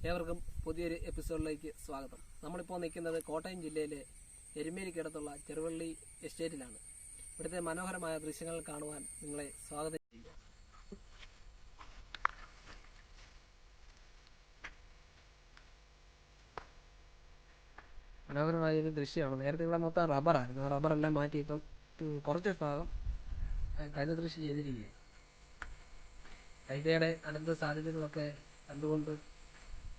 ഏവർക്കും പുതിയൊരു എപ്പിസോഡിലേക്ക് സ്വാഗതം. നമ്മളിപ്പോൾ നിൽക്കുന്നത് കോട്ടയം ജില്ലയിലെ എരുമേലിക്കടുത്തുള്ള ചെറുവള്ളി എസ്റ്റേറ്റിലാണ്. ഇവിടുത്തെ മനോഹരമായ ദൃശ്യങ്ങൾ കാണുവാൻ നിങ്ങളെ സ്വാഗതം ചെയ്യുക. മനോഹരമായൊരു ദൃശ്യമാണ്. നേരത്തെ ഇവിടെ മൊത്തം റബ്ബറായിരുന്നു. റബ്ബറെല്ലാം മാറ്റി ഇപ്പം കുറച്ച് ഭാഗം കൈത കൃഷി ചെയ്തിരിക്കുകയാണ്. കൈതയുടെ അനന്ത സാധ്യതകളൊക്കെ കണ്ടുകൊണ്ട്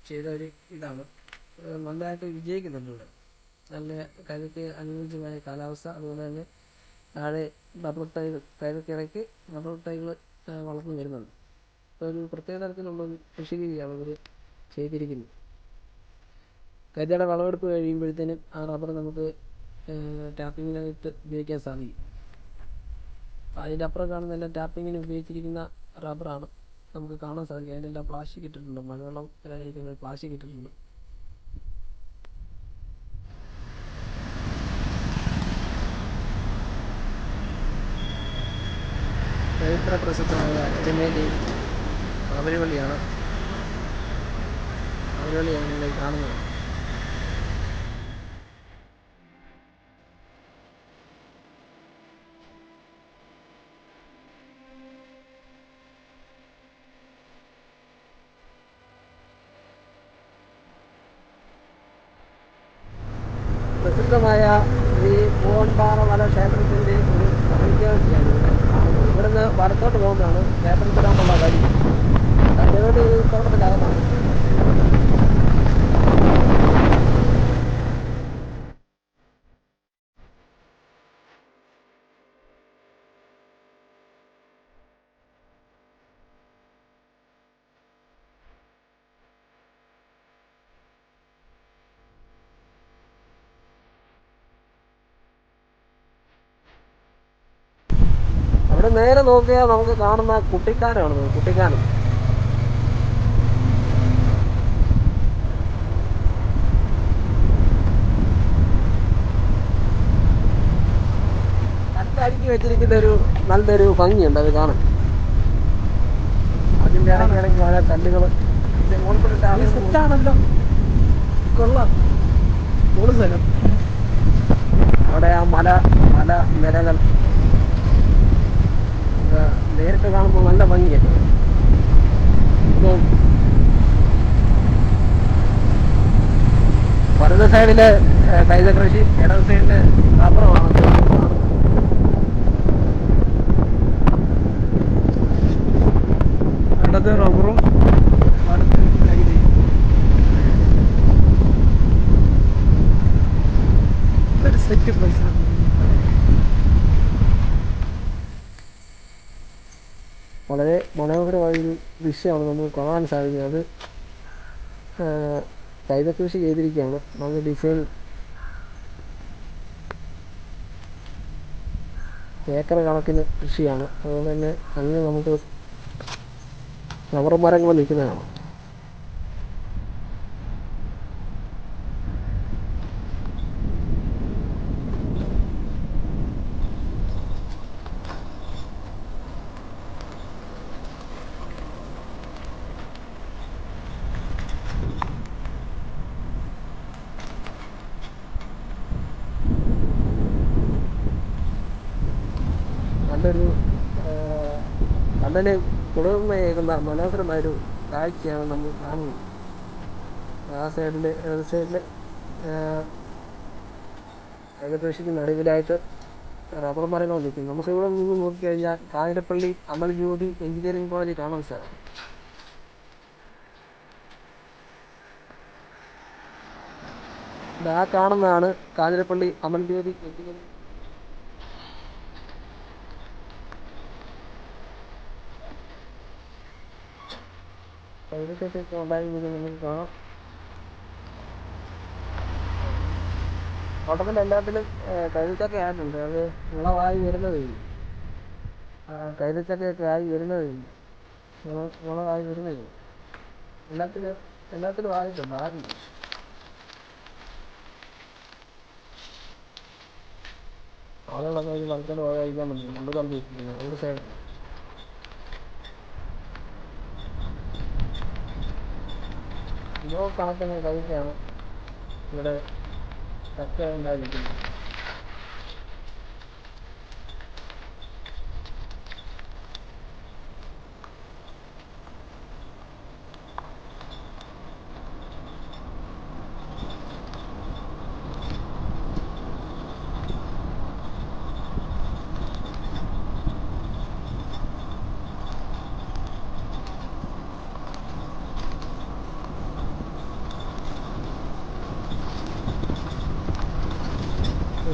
ചെയ്ത ഒരു ഇതാണ്. നന്നായിട്ട് വിജയിക്കുന്നുണ്ട് ഇവിടെ. നല്ല കൈതയ്ക്ക് അനുയോജ്യമായ കാലാവസ്ഥ, അതുപോലെ തന്നെ താഴെ റബ്ബർ തൈകൾ, കൈതയ്ക്കിടയ്ക്ക് റബ്ബർ തൈകൾ വളർന്നു വരുന്നുണ്ട്. ഒരു പ്രത്യേക തരത്തിലുള്ളൊരു കൃഷി രീതിയാണ് ഇവർ ചെയ്തിരിക്കുന്നത്. കൈതയുടെ വിളവെടുപ്പ് കഴിയുമ്പോഴത്തേനും ആ റബ്ബർ നമുക്ക് ടാപ്പിങ്ങിനായിട്ട് ഉപയോഗിക്കാൻ സാധിക്കും. അതിൻ്റെ അപ്പുറം കാണുന്നതെല്ലാം ടാപ്പിങ്ങിന് ഉപയോഗിച്ചിരിക്കുന്ന റബ്ബറാണ്. നമുക്ക് കാണാൻ സാധിക്കും. അതിനെല്ലാം പ്ലാസ്റ്റിക് ഇട്ടിട്ടുണ്ട്. മഴവെള്ളം വരാതിരിക്കുന്ന പ്ലാസ്റ്റിക് ഇട്ടിട്ടുണ്ട്. ചരിത്ര പ്രസിദ്ധമായ എരുമേലി അവരുവള്ളിയാണ് നിങ്ങൾ കാണുന്നത്. പ്രസിദ്ധമായ ഈ പൂവൻപാറ മല ക്ഷേത്രത്തിൻ്റെ ഒരു പ്രത്യേകതയാണ് ഇവിടുന്ന് വലത്തോട്ട് പോകുന്നതാണ് ക്ഷേത്രത്തിലാണുള്ള വഴി. അതിനോട് തോട്ടത്തിനകത്താണ്. അവിടെ നേരെ നോക്കിയാൽ നമുക്ക് കാണുന്ന കുട്ടിക്കാനമാണ്. കുട്ടിക്കാനം കല്ലടുക്കി വെച്ചിരിക്കുന്ന ഒരു നല്ലൊരു ഭംഗിയുണ്ട് അത് കാണാൻ. അതിൻ്റെ ഇടയ്ക്കിടയ്ക്ക് പല കല്ലുകൾ സെറ്റാണല്ലോ, കൊള്ളാം. സ്ഥലം അവിടെ ആ മല നിരകൾ നേരിട്ട് കാണുമ്പോൾ നല്ല ഭംഗിയാണ്. വലത് സൈഡില് കൈത കൃഷി, ഇടത് സൈഡില് റബ്ബറുമാണ്. ഇടത് റബ്ബറും വലത് കൈതയും. ഒരു സെറ്റ് പ്ലേസാണ്. വളരെ മനോഹരമായൊരു ദൃശ്യമാണ് നമുക്ക് കാണാൻ സാധിക്കുന്നത്. കൈത കൃഷി ചെയ്തിരിക്കുകയാണ്. നമുക്ക് ഡിസൈൻ ഏക്കർ കണക്കിന് കൃഷിയാണ്. അതുപോലെ തന്നെ അങ്ങ് നമുക്ക് റബ്ബർ മരങ്ങൾ നിൽക്കുന്നതാണ്. നല്ലൊരു കണ്ണിന് കുളിർമയേകുന്ന മനോഹരമായൊരു കാഴ്ചയാണ് നമ്മൾ കാണുന്നത്. ആ സൈഡിൽ ഇടത് സൈഡിൽ കൈതകൃഷിക്ക് നടുവിലായിട്ട് റബ്ബർ മരങ്ങൾ നിൽക്കുന്നു. നമുക്ക് ഇവിടെ നിന്ന് നോക്കിക്കഴിഞ്ഞാൽ കാഞ്ഞിരപ്പള്ളി അമൽ ജ്യോതി എഞ്ചിനീയറിംഗ് കോളേജ് കാണാൻ സാധിക്കും. ആ കാണുന്നതാണ് കാഞ്ഞിരപ്പള്ളി അമൽ ജ്യോതി എഞ്ചിനീയറിംഗ്. കൈതച്ചക്കയൊക്കെ ഉണ്ടായിരുന്നത് നമുക്ക് കാണാം. തോട്ടത്തിൻ്റെ എല്ലാത്തിലും കൈതച്ചക്ക ആയിട്ടുണ്ട്. അത് വിളവായി വരുന്നതേ ഉള്ളൂ. കൈതച്ചക്കയൊക്കെ ആയി വരുന്നതേ ഉള്ളൂ. വിളവായി വരുന്നതേ ഉള്ളൂ. എല്ലാത്തിലും ആയിട്ടുണ്ട്. ആദ്യം ആളുകളൊക്കെ ഒരു വളർത്തേണ്ട പോകാതിരിക്കാൻ വേണ്ടി കൊണ്ട് തന്നിരിക്കുന്നത് ഒരു സൈഡ്. കണക്കിന് കവിതയാണ് ഇവിടെ ചക്ക ഉണ്ടായിരിക്കുന്നത്.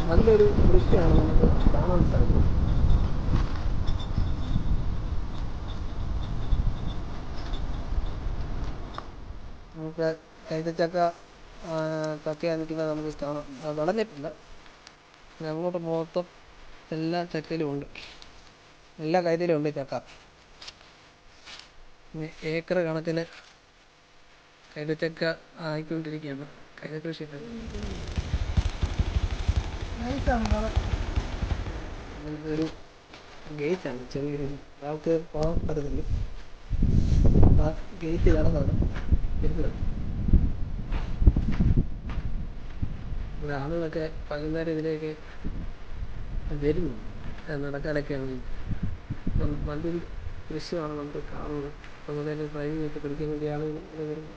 നല്ലൊരു ദൃശ്യമാണ് നമുക്ക് കാണാൻ സാധിക്കുന്നത്. നമുക്ക് കൈതച്ചക്ക ചക്കയാണ് നിൽക്കുന്നത് നമുക്ക് കാണാം. വിളഞ്ഞിട്ടില്ല. അങ്ങോട്ട് മൊത്തം എല്ലാ ചക്കയിലും ഉണ്ട്, എല്ലാ കൈതയിലും ഉണ്ട് ചക്ക. ഏക്കർ കണക്കിന് കൈതച്ചക്ക ആയിക്കൊണ്ടിരിക്കുകയാണ്. കൈത കൃഷി ഒരു ഗേറ്റാണ്, ചെറിയൊരു ആൾക്ക് പോകാൻ പറ്റത്തില്ല. ആ ഗേറ്റ് കടന്നാണ് വരുന്നത്. ഇവിടെ ആളുകളൊക്കെ വൈകുന്നേരം ഇതിലേക്ക് വരുന്നു നടക്കാനൊക്കെയാണ്. നല്ലൊരു ദൃശ്യമാണ് നമുക്ക് കാണുന്നത്. അതുപോലെ ഡ്രൈവിംഗ് ഒക്കെ പഠിക്കാൻ വേണ്ടി ആളുകൾ ഇവിടെ വരുന്നു.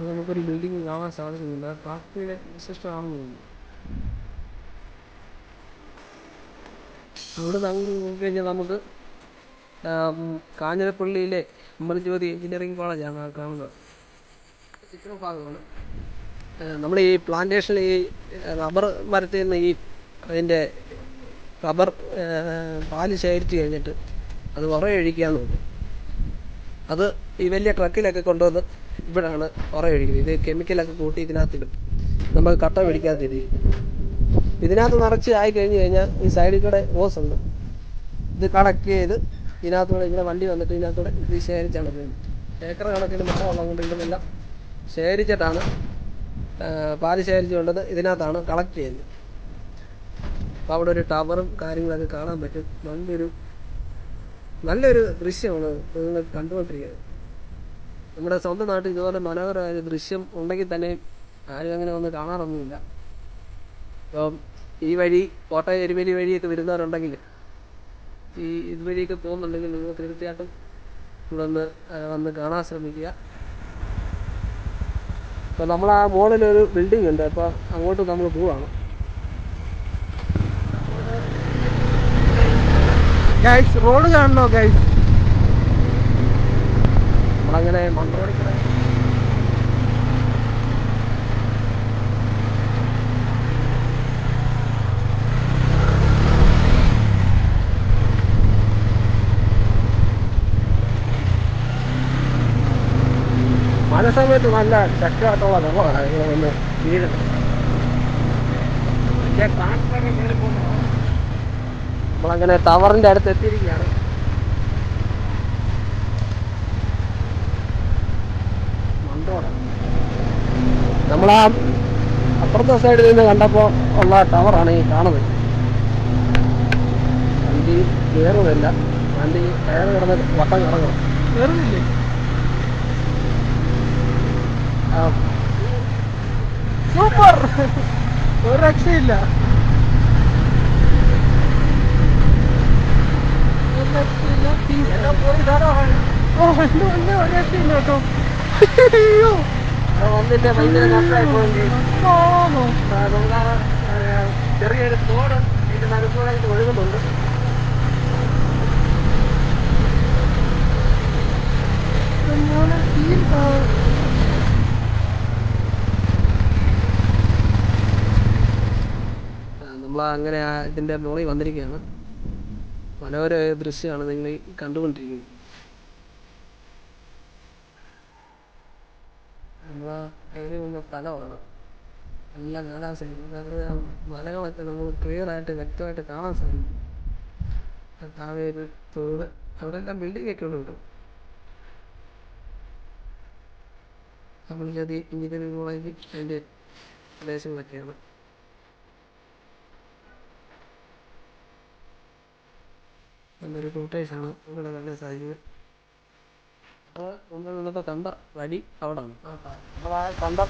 നമുക്കൊരു ബിൽഡിംഗ് കാണാൻ സാധിക്കുന്നില്ല. ഫാക്ടറിയുടെ വിശിഷ്ടമാണെന്ന് തോന്നുന്നു. അവിടെ നിന്ന് നോക്കിക്കഴിഞ്ഞാൽ നമുക്ക് കാഞ്ഞിരപ്പള്ളിയിലെ അമർജ്യോതി എഞ്ചിനീയറിംഗ് കോളേജാണ് കാണുന്നത്. ചിത്ര ഭാഗമാണ്. നമ്മൾ ഈ പ്ലാന്റേഷനിൽ ഈ റബ്ബർ മരത്തിൽ നിന്ന് ഈ അതിൻ്റെ റബ്ബർ പാല് ശേഖരിച്ച് കഴിഞ്ഞിട്ട് അത് ഉറയൊഴിക്കാന്ന് തോന്നുന്നു. അത് ഈ വലിയ ട്രക്കിലൊക്കെ കൊണ്ടുവന്ന് ഇവിടെയാണ് ഉറയൊഴിക്കുന്നത്. ഇത് കെമിക്കലൊക്കെ കൂട്ടി ഇതിനകത്തിടും, നമുക്ക് കട്ട പിടിക്കാതിരിക്കും. ഇതിനകത്ത് നിറച്ച് ആയി കഴിഞ്ഞ് കഴിഞ്ഞാൽ ഈ സൈഡിൽ കൂടെ ഓസ് ഉണ്ട്, ഇത് കളക്ട് ചെയ്ത് ഇതിനകത്തൂടെ ഇങ്ങനെ വണ്ടി വന്നിട്ട് ഇതിനകത്തൂടെ ഇത് ശേഖരിച്ചാണ് പോകുന്നത്. ഏക്കർ കണക്കിന് മരം ഉള്ളതുകൊണ്ട് ഇതെല്ലാം ശേഖരിച്ചിട്ടാണ് പാല് ശേഖരിച്ച് കൊണ്ടത് ഇതിനകത്താണ് കളക്ട് ചെയ്യുന്നത്. അപ്പോൾ അവിടെ ഒരു ടവറും കാര്യങ്ങളൊക്കെ കാണാൻ പറ്റും. നല്ലൊരു ദൃശ്യമാണ് നിങ്ങൾ കണ്ടുകൊണ്ടിരിക്കുന്നത്. നമ്മുടെ സ്വന്തം നാട്ടിൽ ഇതുപോലെ മനോഹരമായ ദൃശ്യം ഉണ്ടെങ്കിൽ തന്നെ ആരും അങ്ങനെ ഒന്ന് കാണാറൊന്നുമില്ല. അപ്പം ഈ വഴി കോട്ടയം എരുമേലി വഴിയൊക്കെ വരുന്നവരുണ്ടെങ്കിൽ ഇതുവഴിയൊക്കെ പോകുന്നുണ്ടെങ്കിൽ നിങ്ങൾ തീർച്ചയായിട്ടും ഇവിടെ വന്ന് കാണാൻ ശ്രമിക്കുക. അപ്പോൾ നമ്മൾ ആ മോളിലൊരു ബിൽഡിംഗ് ഉണ്ട്, അപ്പോൾ അങ്ങോട്ട് നമ്മൾ പോവാണ്. ഗൈസ്, റോഡ് കാണണോ ഗൈസ്? നമ്മളങ്ങനെ മണ്ണോടിക്കണ മഴ സമയത്ത് നല്ല ശക്തമായിട്ടുള്ള വെള്ളമാണ് ഇങ്ങനെ വന്ന് വീഴുന്നത്. നമ്മളങ്ങനെ ടവറിൻ്റെ അടുത്ത് എത്തിയിരിക്കുകയാണ്. നമ്മളാ അപ്പുറത്തെ സൈഡിൽ നിന്ന് കണ്ടപ്പോൾ ഉള്ള ടവറാണ് ഈ കാണുന്നത്. വണ്ടി കയറുന്നില്ല, വണ്ടി കയറി കിടന്ന് വട്ടം കറങ്ങും. കയറുന്നില്ലേ? സൂപ്പർ, ഒരു രക്ഷയില്ല. രക്ഷയില്ല കേട്ടോ. വന്നിട്ട് ഭയങ്കര നഷ്ടമായി പോയി. ചെറിയൊരു തോട് ഇതിന്റെ നടുക്കൂടായിട്ട് ഒഴുകുന്നുണ്ട്. നമ്മളങ്ങനെ ഇതിൻ്റെ മുകളിൽ വന്നിരിക്കുകയാണ്. മനോഹരമായ ദൃശ്യമാണ് നിങ്ങൾ കണ്ടുകൊണ്ടിരിക്കുന്നത്. നമ്മളാ കയറി വന്ന സ്ഥലമാണ് എല്ലാം കാണാൻ സാധിക്കും. മലകളൊക്കെ നമുക്ക് ക്ലിയറായിട്ട് വ്യക്തമായിട്ട് കാണാൻ സാധിക്കും. താഴെ ഒരു തോട്, അവിടെ എല്ലാം ബിൽഡിംഗ് ഒക്കെ ഉണ്ട്. അമർജ്യോതി എഞ്ചിനീയറിംഗ് കോളേജ് അതിൻ്റെ പ്രദേശങ്ങളൊക്കെയാണ്. നല്ലൊരു കോട്ടേഴ്സാണ് ഇവിടെ കാണാൻ സാധിക്കുന്നത്. അപ്പോൾ നമ്മൾ ഇന്നത്തെ കണ്ട വഴി അവിടാണ്. അപ്പോൾ ആ കണ്ട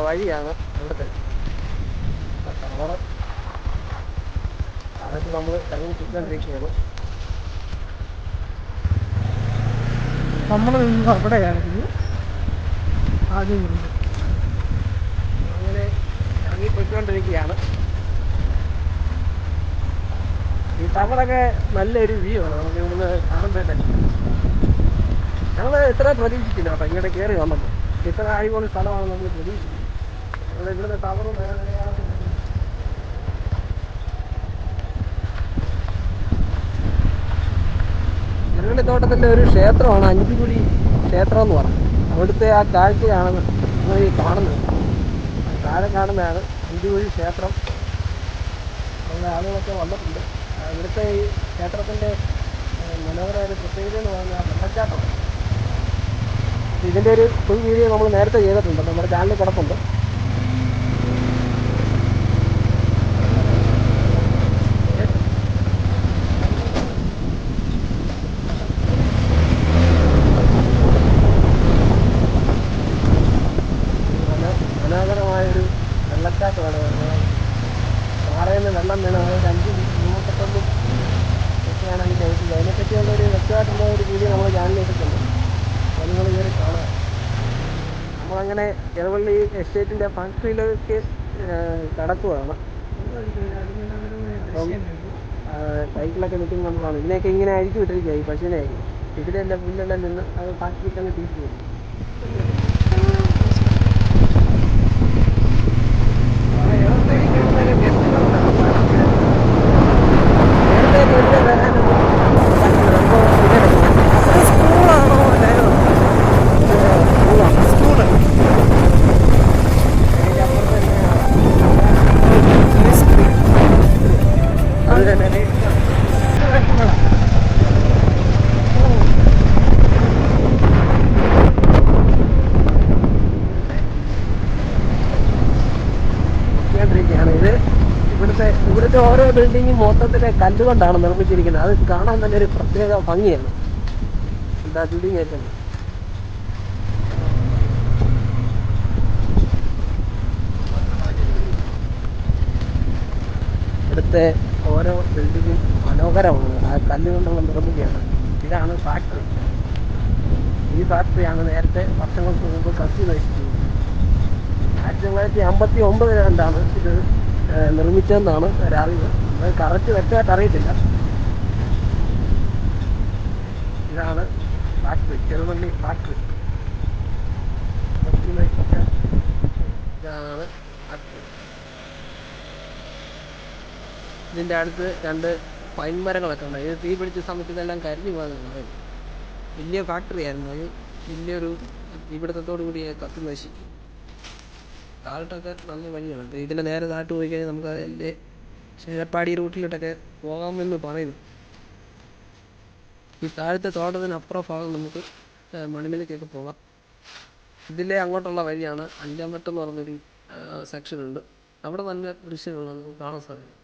വഴിയാണ് ഇവിടുത്തെ ടവർ. അതൊക്കെ നമ്മൾ ഇറങ്ങി ചുറ്റാണ്ടിരിക്കുകയാണ്. നമ്മൾ നിന്ന് അവിടെയായിരുന്നു ആദ്യം വരുന്നത്. അങ്ങനെ ഇറങ്ങി പോയിക്കൊണ്ടിരിക്കുകയാണ്. ഈ ടവറൊക്കെ നല്ലൊരു വ്യൂ ആണ് നമുക്ക് ഇവിടുന്ന് കാണുമ്പോഴേ. ഞങ്ങൾ ഇത്ര പ്രതീക്ഷിച്ചില്ല കേട്ടോ ഇങ്ങോട്ട് കയറി വന്നപ്പോൾ. ഇത്ര അടിപൊളി സ്ഥലമാണ് നമ്മൾ പ്രതീക്ഷിച്ചത്. നമ്മൾ ഇവിടുന്ന് ടവറും ചെറുവള്ളിത്തോട്ടത്തിൻ്റെ ഒരു ക്ഷേത്രമാണ് അഞ്ചുകുഴി ക്ഷേത്രം എന്ന് പറയുന്നത്. അവിടുത്തെ ആ കാഴ്ചയാണ് നമ്മൾ ഈ കാണുന്നത്. താഴെ കാണുന്നതാണ് അഞ്ചുകുഴി ക്ഷേത്രം. അവിടെ ആളുകളൊക്കെ വന്നിട്ടുണ്ട്. ഇവിടുത്തെ ഈ ക്ഷേത്രത്തിൻ്റെ മനോഹരമായ ഒരു പ്രത്യേകത എന്ന് പറഞ്ഞാൽ വെള്ളച്ചാട്ടമാണ്. ഇതിൻ്റെ ഒരു ഫുൾ വീഡിയോ നമ്മൾ നേരത്തെ ചെയ്തിട്ടുണ്ട്, നമ്മുടെ ചാനലിൽ കിടപ്പുണ്ട്. മനോഹരമായൊരു വെള്ളച്ചാട്ടമാണ്. പാറയിൽ നിന്ന് വെള്ളം വീണ് അതായത് 5 കിലോമീറ്ററിലും ഒക്കെയാണ് അതിൻ്റെ ഐതിഹ്യം. അതിനെപ്പറ്റിയുള്ളൊരു വ്യക്തമായിട്ടുള്ള ഒരു വീഡിയോ നമ്മൾ ചാനലിൽ ഇട്ടിട്ടുണ്ട്. അത് നിങ്ങൾ കയറി കാണുക. നമ്മളങ്ങനെ ചെറുവള്ളി എസ്റ്റേറ്റിൻ്റെ ഫാക്ടറിയിലേക്ക് കടക്കുകയാണ്. അപ്പം സൈക്കിളൊക്കെ നിൽക്കുന്നത് നമ്മൾ കാണും. ഇതിനെയൊക്കെ ഇങ്ങനെ അഴിച്ചു വിട്ടിരിക്കുക ഈ പശുവിനെ. ഇതിലെല്ലാം പുല്ലെല്ലാം നിന്ന് അത് ഫാക്ടറിക്ക് അങ്ങ് തിരിച്ചു പോകും. ഇവിടുത്തെ ഓരോ ബിൽഡിങ്ങും മൊത്തത്തിലെ കല്ലുകൊണ്ടാണ് നിർമ്മിച്ചിരിക്കുന്നത്. അത് കാണാൻ തന്നെ ഒരു പ്രത്യേക ഭംഗിയാണ്. എന്താ ബിൽഡിങ് ആയിട്ടുണ്ട്. ഇവിടുത്തെ ഓരോ ബിൽഡിങ്ങും മനോഹരമാണ്. ആ കല്ലുകൊണ്ടുള്ള നിർമ്മിക്കുകയാണ്. ഇതാണ് ഫാക്ടറി. ഈ ഫാക്ടറിയാണ് നേരത്തെ വർഷങ്ങൾക്ക് മുമ്പ് കത്തി നശിച്ചത്. 1959 ഇത് നിർമ്മിച്ചതെന്നാണ് ഒരറിവ്. അത് കറക്റ്റ് വ്യക്തമായിട്ട് അറിയത്തില്ല. ഇതാണ് ഫാക്ടറി, ചെറുവള്ളി ഫാക്ടറി. ഇതാണ് ഫാക്ടറി. ഇതിൻ്റെ അടുത്ത് 2 പൈൻ മരങ്ങളൊക്കെ ഉണ്ട്. ഇത് തീ പിടിച്ച സമയത്ത് ഇതെല്ലാം കരിഞ്ഞു പോകുന്നത്. വലിയ ഫാക്ടറി ആയിരുന്നു. അത് വലിയൊരു തീപിടുത്തത്തോടു കൂടി കത്തി നശിച്ചു. താഴോട്ടൊക്കെ നല്ല വഴിയാണ്. ഇതിൻ്റെ നേരെ താഴോട്ട് പോയി കഴിഞ്ഞാൽ നമുക്ക് അതിൻ്റെ ചേപ്പാടി റൂട്ടിലോട്ടൊക്കെ പോകാമെന്ന് പറയുന്നു. ഈ താഴത്തെ തോട്ടത്തിനപ്പുറം ഭാഗം നമുക്ക് മണിമലയ്ക്കൊക്കെ പോകാം. ഇതിലെ അങ്ങോട്ടുള്ള വഴിയാണ് 5-ാം വട്ടം എന്ന് പറഞ്ഞൊരു സെക്ഷനുണ്ട്. അവിടെ നല്ല ദൃശ്യങ്ങൾ നമുക്ക് കാണാൻ സാധിക്കും.